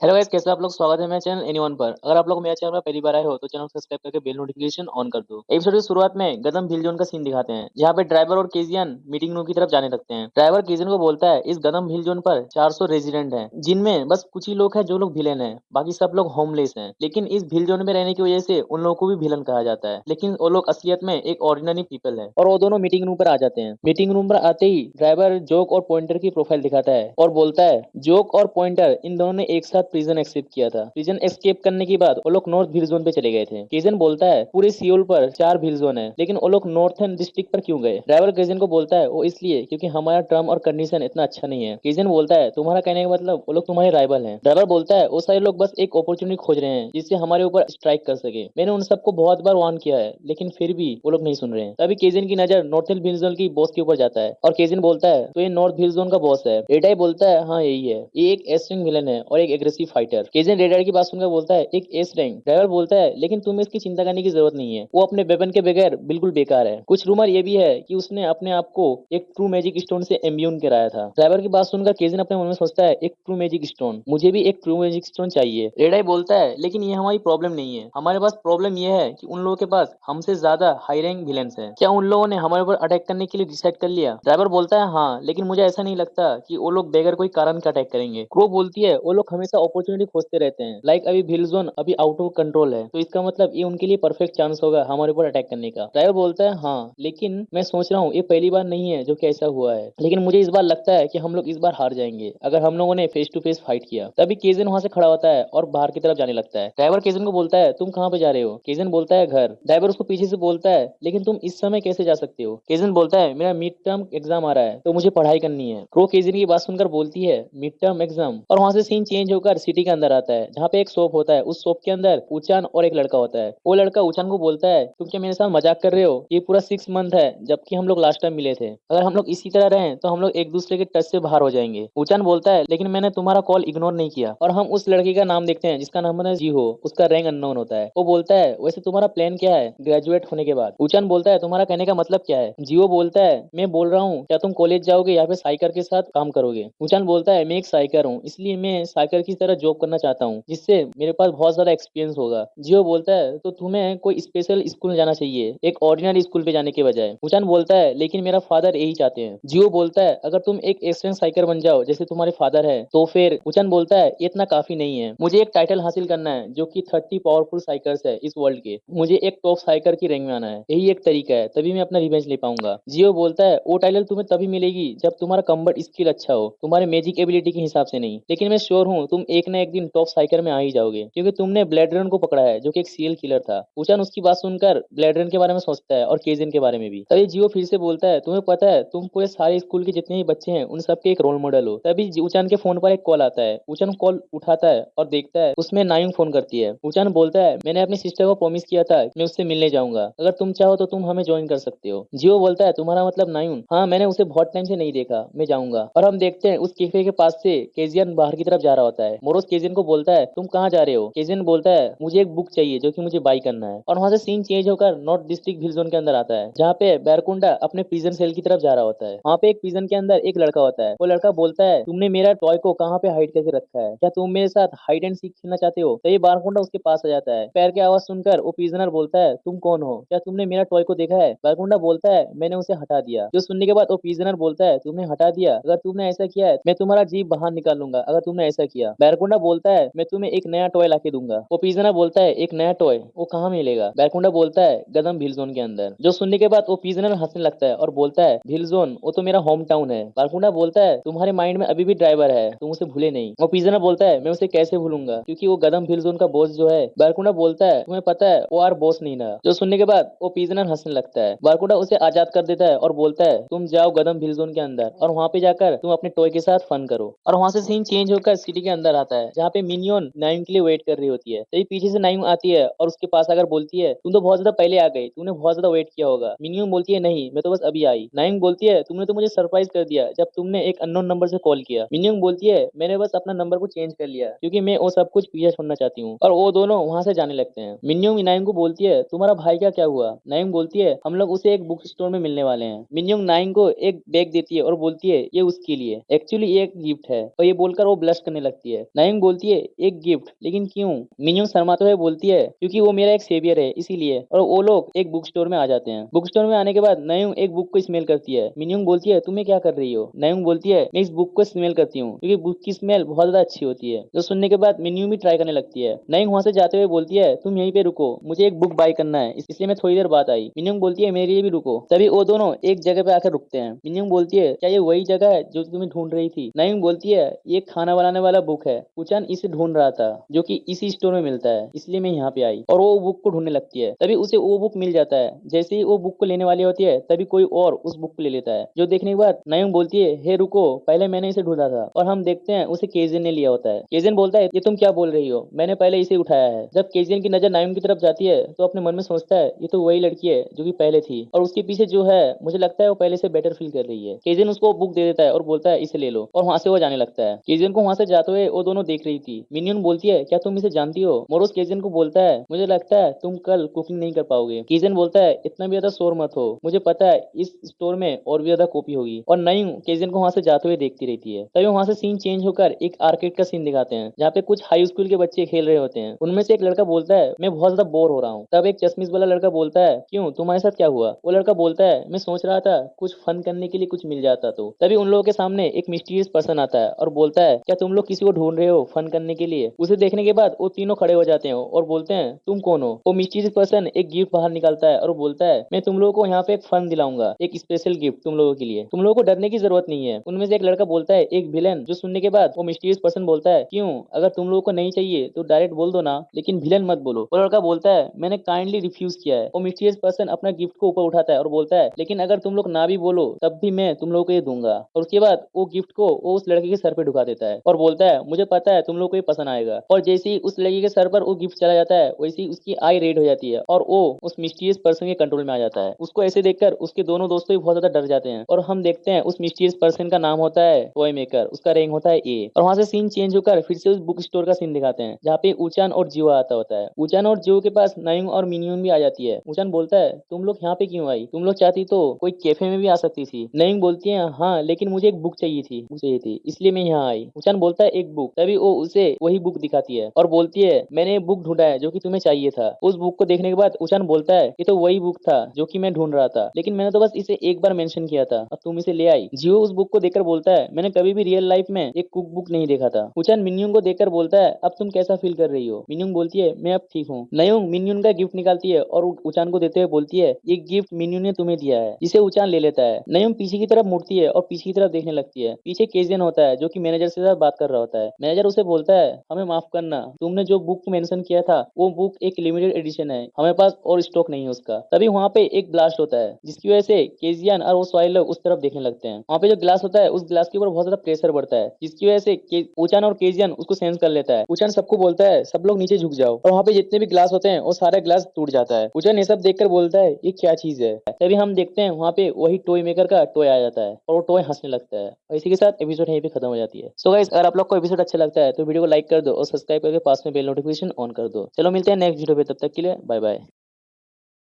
Hello guys, कैसे आप लोग। स्वागत है मेरे चैनल एनीवन पर। अगर आप लोग मेरे चैनल पर पहली बार आए हो तो चैनल को सब्सक्राइब करके बेल नोटिफिकेशन ऑन कर दो। एपिसोड की शुरुआत में गदम हिल जोन का सीन दिखाते हैं, जहाँ पे ड्राइवर और केजियन मीटिंग रूम की तरफ जाने लगते हैं। ड्राइवर केजियन को बोलता है इस गदम हिल जोन पर 400 रेजिडेंट हैं, जिनमें बस कुछ ही लोग हैं जो लोग विलेन हैं, बाकी सब लोग होमलेस हैं। लेकिन इस हिल जोन में रहने की वजह से उन लोगों को भी विलन कहा जाता है, लेकिन वो लोग असलियत में एक ऑर्डिनरी पीपल है। और वो दोनों मीटिंग रूम पर आ जाते हैं। मीटिंग रूम पर आते ही ड्राइवर जोक और पॉइंटर की प्रोफाइल दिखाता है और बोलता है जोक और पॉइंटर इन दोनों ने एक साथ प्रिजन एस्केप किया था। प्रिजन एस्केप करने के बाद वो लोग नॉर्थ व्हील जोन पे चले गए थे। केजन बोलता है पूरे सियोल पर 4 व्हील जोन है, लेकिन वो लोग नॉर्थर्न डिस्ट्रिक्ट पर क्यों गए। ड्राइवर केजन को बोलता है वो इसलिए क्योंकि हमारा टर्म और कंडीशन इतना अच्छा नहीं है। केजन बोलता है तुम्हारा कहने का मतलब वो लोग तुम्हारे राइवल हैं। ड्राइवर बोलता है वो सारे लोग बस एक अपॉर्चुनिटी खोज रहे हैं जिससे हमारे ऊपर स्ट्राइक कर सके। मैंने उन सबको बहुत बार वार्न किया है, लेकिन फिर भी वो लोग नहीं सुन रहे हैं। तभी केजन की नजर नॉर्थर्न व्हील जोन की बॉस के ऊपर जाता है और केजन बोलता है तो ये नॉर्थ व्हील जोन का बॉस है। रेडाई बोलता है हाँ यही है, ये एक एस्ट्रिंग विलन है और एक एग्रेसिव फाइटर। केजन रेडाई की बात सुनकर बोलता है एक एस रैंक। ड्राइवर बोलता है लेकिन तुम्हें इसकी चिंता करने की जरूरत नहीं है, वो अपने वेपन के बगैर बिल्कुल बेकार है। कुछ रूमर ये भी है कि उसने अपने आप को एक ट्रू मैजिक स्टोन से इम्यून कराया था। ड्राइवर की बात सुनकर केजन अपने मन में सोचता है एक ट्रू मैजिक स्टोन, मुझे भी एक ट्रू मैजिक स्टोन चाहिए। रेडाई बोलता है लेकिन ये हमारी प्रॉब्लम नहीं है, हमारे पास प्रॉब्लम ये है कि उन लोगों के पास हमसे ज्यादा हाई रैंक विलेंस है। क्या उन लोगों ने हमारे ऊपर अटैक करने के लिए डिसाइड कर लिया। ड्राइवर बोलता है हाँ, लेकिन मुझे ऐसा नहीं लगता कि वो लोग बगैर कोई कारण का अटैक करेंगे। क्रो बोलती है वो लोग हमेशा अपॉर्चुनिटी खोजते रहते हैं, लाइक अभी व्हील जोन अभी आउट ऑफ कंट्रोल है, तो इसका मतलब ये उनके लिए परफेक्ट चांस होगा हमारे ऊपर अटैक करने का। ड्राइवर बोलता है हाँ, लेकिन मैं सोच रहा हूँ ये पहली बार नहीं है जो कि ऐसा हुआ है, लेकिन मुझे इस बार लगता है कि हम लोग इस बार हार जाएंगे अगर हम लोगों ने फेस टू फेस फाइट किया। तभी केजन वहां से खड़ा होता है और बाहर की तरफ जाने लगता है। ड्राइवर केजन को बोलता है तुम कहाँ पे जा रहे हो। केजन बोलता है घर। ड्राइवर उसको पीछे से बोलता है लेकिन तुम इस समय कैसे जा सकते हो। केजन बोलता है मेरा मिड टर्म एग्जाम आ रहा है तो मुझे पढ़ाई करनी है। क्रो केजन की बात सुनकर बोलती है मिड टर्म एग्जाम, और वहां से सीन चेंज होकर सिटी के अंदर आता है, जहाँ पे एक शॉप होता है। उस शॉप के अंदर ऊचान और एक लड़का होता है। वो लड़का ऊचान को बोलता है तुम क्या मेरे साथ मजाक कर रहे हो, ये पूरा 6 मंथ है जबकि हम लोग लास्ट टाइम मिले थे, अगर हम लोग इसी तरह रहें तो हम लोग एक दूसरे के टच से बाहर हो जाएंगे। ऊचान बोलता है लेकिन मैंने तुम्हारा कॉल इग्नोर नहीं किया। और हम उस लड़के का नाम देखते हैं जिसका नाम है जी हो, उसका रैंक अननोन होता है। वो बोलता है वैसे तुम्हारा प्लान क्या है ग्रेजुएट होने के बाद। ऊचान बोलता है तुम्हारा कहने का मतलब क्या है। जियो बोलता है मैं बोल रहा हूँ क्या तुम कॉलेज जाओगे या फिर साइकर के साथ काम करोगे। ऊचान बोलता है मैं एक साइकर हूँ, इसलिए मैं साइकर की तरह जॉब करना चाहता हूँ जिससे मेरे पास बहुत ज्यादा एक्सपीरियंस होगा। जियो बोलता है तो तुम्हें कोई स्पेशल स्कूल जाना चाहिए एक ऑर्डिनरी स्कूल पे जाने के बजाय। ऊचान बोलता है लेकिन मेरा फादर यही चाहते हैं। जियो बोलता है अगर तुम एक एक्सपेंस साइकर बन जाओ जैसे तुम्हारे फादर है तो फिर। ऊचान बोलता है ये इतना काफी नहीं है, मुझे एक टाइटल हासिल करना है जो कि 30 पावरफुल साइकर्स है इस वर्ल्ड के, मुझे एक टॉप साइकर की रैंक में आना है, यही एक तरीका है, तभी मैं अपना रिवेंज ले पाऊंगा। जियो बोलता है वो टाइटल तुम्हें तभी मिलेगी जब तुम्हारा कम्बट स्किल अच्छा हो, तुम्हारे मैजिक एबिलिटी के हिसाब से नहीं, लेकिन मैं श्योर हूँ तुम एक ना एक दिन टॉप साइकर में आ ही जाओगे क्योंकि तुमने ब्लेड रन को पकड़ा है जो कि एक सीरियल किलर था। ऊचान उसकी बात सुनकर ब्लेड रन के बारे में सोचता है और केजन के बारे में भी। तभी जियो फिर से बोलता है तुम्हें पता है तुम पूरे सारे स्कूल के जितने भी बच्चे हैं उन सबके एक रोल मॉडल हो। तभी ऊचान के फोन पर एक कॉल आता है। ऊचान कॉल उठाता है और देखता है उसमें नायुंग फोन करती है। ऊचान बोलता है मैंने अपनी सिस्टर को प्रॉमिस किया था मैं उससे मिलने जाऊंगा, अगर तुम चाहो तो तुम हमें ज्वाइन कर सकते हो। जियो बोलता है तुम्हारा मतलब नायुन, हाँ मैंने उसे बहुत टाइम से नहीं देखा, मैं जाऊंगा। और हम देखते हैं उस कैफे के पास से केजियन बाहर की तरफ जा रहा होता है। मोरोस केजियन को बोलता है तुम कहाँ जा रहे हो। केजियन बोलता है मुझे एक बुक चाहिए जो कि मुझे बाई करना है। और वहां से सीन चेंज होकर नॉर्थ डिस्ट्रिक्ट हिल जोन के अंदर आता है, जहाँ पे बैरकुंडा अपने प्रिजन सेल की तरफ जा रहा होता है। वहाँ पे एक प्रिजन के अंदर एक लड़का होता है। वो लड़का बोलता है तुमने मेरा टॉय को कहाँ पे हाइड करके रखा है, क्या तुम मेरे साथ हाइड एंड सीक खेलना चाहते हो। तो ये बारकुंडा उसके पास आ जाता है। पैर की आवाज सुनकर वो प्रिजनर बोलता है तुम कौन हो, क्या तुमने मेरा टॉय को देखा है। बारकुंडा बोलता है मैंने उसे हटा दिया। जो सुनने के बाद वो प्रिजनर बोलता है तुमने हटा दिया, अगर तुमने ऐसा किया है मैं तुम्हारा जीव बाहर निकालूंगा अगर तुमने ऐसा किया। बैरकुंडा बोलता है मैं तुम्हें एक नया टॉय लाके दूंगा। वो प्रिजनर बोलता है एक नया टॉय, वो कहाँ मिलेगा। बैरकुंडा बोलता है गदम भील जोन के अंदर। जो सुनने के बाद वो प्रिजनर हंसने लगता है और बोलता है भील जोन वो तो मेरा होम टाउन है। बैरकुंडा बोलता है तुम्हारे माइंड में अभी भी ड्राइवर है, तुम उसे भूले नहीं। वो प्रिजनर बोलता है मैं उसे कैसे भूलूंगा क्योंकि वो गदम भील जोन का बॉस जो है। बैरकुंडा बोलता है तुम्हें पता है वो आर बॉस नहीं ना। जो सुनने के बाद वो प्रिजनर हंसने लगता है। बैरकुंडा उसे आजाद कर देता है और बोलता है तुम जाओ गदम भील जोन के अंदर और वहां पे जाकर तुम अपने टॉय के साथ फन करो। और वहां से सीन चेंज होकर सिटी के अंदर आता है, जहाँ पे मिनियन नाइम के लिए वेट कर रही होती है। तभी पीछे से नाइम आती है और उसके पास आकर बोलती है तुम तो बहुत ज्यादा पहले आ गई, तुमने बहुत ज्यादा वेट किया होगा। मिनियन बोलती है नहीं मैं तो बस अभी आई। नाइम बोलती है तुमने तो मुझे सरप्राइज कर दिया जब तुमने एक अननोन नंबर से कॉल किया। मिनियन बोलती है मैंने बस अपना नंबर को चेंज कर लिया क्योंकि मैं वो सब कुछ पीछे छोड़ना चाहती हूँ। और वो दोनों वहां से जाने लगते हैं। मिनियन नाइम को बोलती है तुम्हारा भाई का क्या हुआ। नाइम बोलती है हम लोग उसे एक बुक स्टोर में मिलने वाले हैं। मिनियन नाइम को एक बैग देती है और बोलती है ये उसके लिए, एक्चुअली ये एक गिफ्ट है, और ये बोलकर वो ब्लश करने लगती है। नायंग बोलती है एक गिफ्ट, लेकिन क्यों? मिनयूंग शर्माते हुए बोलती है क्योंकि वो मेरा एक सेवियर है इसीलिए। और वो लोग एक बुक स्टोर में आ जाते हैं। बुक स्टोर में आने के बाद नायंग एक बुक को स्मेल करती है। मिनयूंग बोलती है तुम ये क्या कर रही हो? नायंग बोलती है मैं इस बुक को स्मेल करती हूँ क्योंकि बुक की स्मेल बहुत ज्यादा अच्छी होती है। जो सुनने के बाद मिनयूंग भी ट्राई करने लगती है। नायंग वहां से जाते हुए बोलती है तुम यहीं पे रुको, मुझे एक बुक बाय करना है इसलिए मैं थोड़ी देर बाद आई। मिनयूंग बोलती है मेरे लिए भी रुको। तभी वो दोनों एक जगह पे आकर रुकते हैं। मिनयूंग बोलती है क्या ये वही जगह है जो तुम्हें ढूंढ रही थी? नायंग बोलती है ये खाना बनाने वाला बुक है, उचान इसे ढूंढ रहा था जो कि इसी स्टोर में मिलता है इसलिए मैं यहाँ पे आई। और वो बुक को ढूंढने लगती है। तभी उसे वो बुक मिल जाता है। जैसे ही वो बुक को लेने वाली होती है तभी कोई और उस बुक को ले लेता है। जो देखने के बाद नायंग बोलती है हे रुको, पहले मैंने इसे ढूंढा था। और हम देखते हैं उसे केजिन ने लिया होता है। केजिन बोलता है ये तुम क्या बोल रही हो, मैंने पहले इसे उठाया है। जब केजिन की नजर नायंग की तरफ जाती है तो अपने मन में सोचता है ये तो वही लड़की है जो कि पहले थी, और उसके पीछे जो है मुझे लगता है वो पहले से बेटर फील कर रही है। केजिन उसको बुक दे देता है और बोलता है इसे ले लो, और वहां से वो जाने लगता है। केजिन को वहां से जाते हुए वो दोनों देख रही थी। मिनियन बोलती है क्या तुम इसे जानती हो? मोरोस केजिन को बोलता है मुझे लगता है तुम कल कुकिंग नहीं कर पाओगे। केजिन बोलता है इतना भी ज्यादा शोर मत हो, मुझे पता है इस स्टोर में और भी ज्यादा कॉपी होगी। और नई केजिन को वहां से जाते हुए देखती रहती है। तभी वहां से सीन चेंज होकर एक आर्केड का सीन दिखाते हैं जहाँ पे कुछ हाई स्कूल के बच्चे खेल रहे होते हैं। उनमें से एक लड़का बोलता है मैं बहुत ज्यादा बोर हो रहा हूँ। तब एक चश्मिश वाला लड़का बोलता है क्यों, तुम्हारे साथ क्या हुआ? वो लड़का बोलता है मैं सोच रहा था कुछ फन करने के लिए कुछ मिल जाता तो। तभी उन लोगों के सामने एक मिस्टीरियस पर्सन आता है और बोलता है क्या तुम लोग किसी को ढूंढ रहे हो फन करने के लिए? उसे देखने के बाद वो तीनों खड़े हो जाते हैं और बोलते हैं तुम कौन हो? वो मिस्टीरियस पर्सन एक गिफ्ट बाहर निकालता है और बोलता है मैं तुम लोगों को यहाँ पे एक फन दिलाऊंगा, एक स्पेशल गिफ्ट तुम लोगों के लिए, तुम लोगों को डरने की जरूरत नहीं है। उनमें से एक लड़का बोलता है एक विलन। जो सुनने के बाद वो मिस्टीरियस पर्सन बोलता है क्यों, अगर तुम लोगों को नहीं चाहिए तो डायरेक्ट बोल दो ना, लेकिन विलन मत बोलो। वो लड़का बोलता है मैंने काइंडली रिफ्यूज किया है। वो मिस्टीरियस पर्सन अपना गिफ्ट को ऊपर उठाता है और बोलता है लेकिन अगर तुम लोग ना भी बोलो तब भी मैं तुम लोगों को ये दूंगा। और उसके बाद वो गिफ्ट को वो उस लड़के के सर पे ढुका देता है और बोलता है मुझे पता है तुम लोग को ये पसंद आएगा। और जैसे ही उस लड़के के सर पर वो गिफ्ट चला जाता है वैसे ही उसकी आई रेड हो जाती है और वो उस मिस्टीरियस पर्सन के कंट्रोल में आ जाता है। उसको ऐसे देखकर उसके दोनों दोस्तों भी बहुत ज्यादा डर जाते हैं। और हम देखते हैं उस मिस्टीरियस पर्सन का नाम होता है टॉय मेकर, उसका रैंक होता है ए। और वहां से सीन चेंज होकर फिर से उस बुक स्टोर का सीन दिखाते हैं जहाँ पे ऊचान और जियो आता होता है। ऊचान और जियो के पास नायुंग और मिनियन भी आ जाती है। ऊचान बोलता है तुम लोग यहाँ पे क्यों आई? तुम लोग चाहती तो कोई कैफे में भी आ सकती थी। नायुंग बोलती है हाँ लेकिन मुझे एक बुक चाहिए थी इसलिए मैं यहाँ आई। ऊचान बोलता है एक बुक। तभी वो उसे वही बुक दिखाती है और बोलती है मैंने एक बुक ढूंढा है जो कि तुम्हें चाहिए था। उस बुक को देखने के बाद ऊचान बोलता है ये तो वही बुक था जो कि मैं ढूंढ रहा था, लेकिन मैंने तो बस इसे एक बार मेंशन किया था और तुम इसे ले आई। जियो उस बुक को देखकर बोलता है मैंने कभी भी रियल लाइफ में एक कुक बुक नहीं देखा था। ऊचान मिन्यूंग को देखकर बोलता है अब तुम कैसा फील कर रही हो? मिन्यूंग बोलती है मैं अब ठीक हूँ। नयोंग मिन्यून का गिफ्ट निकालती है और ऊचान को देते हुए बोलती है ये गिफ्ट मिन्यून ने तुम्हें दिया है, जिसे ऊचान ले लेता है। नयोंग पीछे की तरफ मुड़ती है और पीछे की तरफ देखने लगती है। पीछे केजियन होता है जो कि मैनेजर से साथ बात कर रहा होता है। मैनेजर उसे बोलता है हमें माफ करना, तुमने जो बुक मेंशन किया था वो बुक एक लिमिटेड एडिशन है, हमारे पास और स्टॉक नहीं है उसका। तभी वहाँ पे एक ब्लास्ट होता है जिसकी वजह से केजियन और वो सॉइल लोग उस तरफ देखने लगते हैं। वहाँ पे जो ग्लास होता है उस ग्लास के ऊपर बहुत ज्यादा प्रेशर बढ़ता है जिसकी वजह से ऊचान और केजियन उसको सेंस कर लेता है। ऊचान सबको बोलता है सब लोग नीचे झुक जाओ, और वहाँ पे जितने भी ग्लास होते हैं वो सारे ग्लास टूट जाता है। ऊचान ये सब देखकर बोलता है ये क्या चीज है। तभी हम देखते हैं वहाँ पे वही टॉय मेकर का टॉय आ जाता है और वो टॉय हंसने लगता है। और इसी के साथ एपिसोड यहीं पे खत्म हो जाती है। सो गाइस अगर आप लोग को एपिसोड अच्छा लगता है तो वीडियो को लाइक कर दो और सब्सक्राइब करके पास में बेल नोटिफिकेशन ऑन कर दो। चलो मिलते हैं नेक्स्ट वीडियो पे, तब तक के लिए बाय बाय।